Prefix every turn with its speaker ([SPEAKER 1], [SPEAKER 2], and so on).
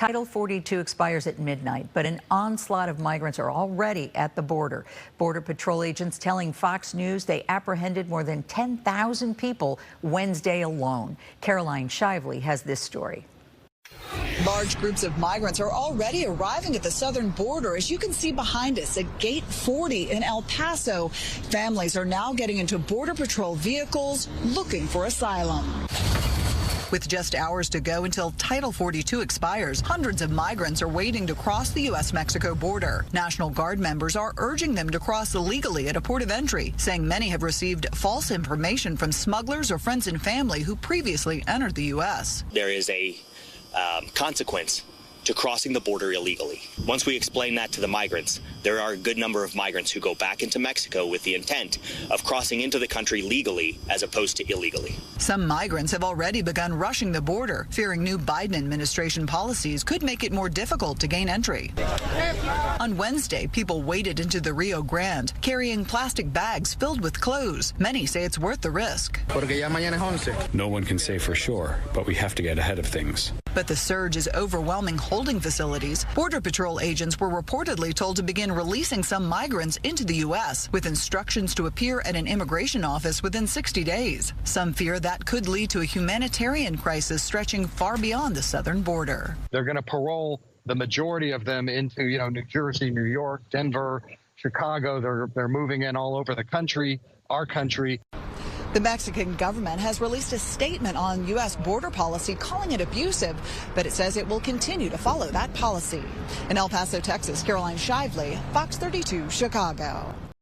[SPEAKER 1] Title 42 expires at midnight, but an onslaught of migrants are already at the border. Border Patrol agents telling Fox News they apprehended more than 10,000 people Wednesday alone. Caroline Shively has this story.
[SPEAKER 2] Large groups of migrants are already arriving at the southern border. As you can see behind us at Gate 40 in El Paso, families are now getting into Border Patrol vehicles looking for asylum. With just hours to go until Title 42 expires, hundreds of migrants are waiting to cross the U.S.-Mexico border. National Guard members are urging them to cross illegally at a port of entry, saying many have received false information from smugglers or friends and family who previously entered the U.S.
[SPEAKER 3] There is a consequence to crossing the border illegally. Once we explain that to the migrants, there are a good number of migrants who go back into Mexico with the intent of crossing into the country legally as opposed to illegally.
[SPEAKER 2] Some migrants have already begun rushing the border, fearing new Biden administration policies could make it more difficult to gain entry. On Wednesday, people waded into the Rio Grande, carrying plastic bags filled with clothes. Many say it's worth the risk.
[SPEAKER 4] No one can say for sure, but we have to get ahead of things.
[SPEAKER 2] But the surge is overwhelming holding facilities. Border Patrol agents were reportedly told to begin releasing some migrants into the U.S. with instructions to appear at an immigration office within 60 days. Some fear that could lead to a humanitarian crisis stretching far beyond the southern border.
[SPEAKER 5] They're going to parole the majority of them into, New Jersey, New York, Denver, Chicago. They're moving in all over the country, our country.
[SPEAKER 2] The Mexican government has released a statement on U.S. border policy calling it abusive, but it says it will continue to follow that policy. In El Paso, Texas, Caroline Shively, Fox 32, Chicago.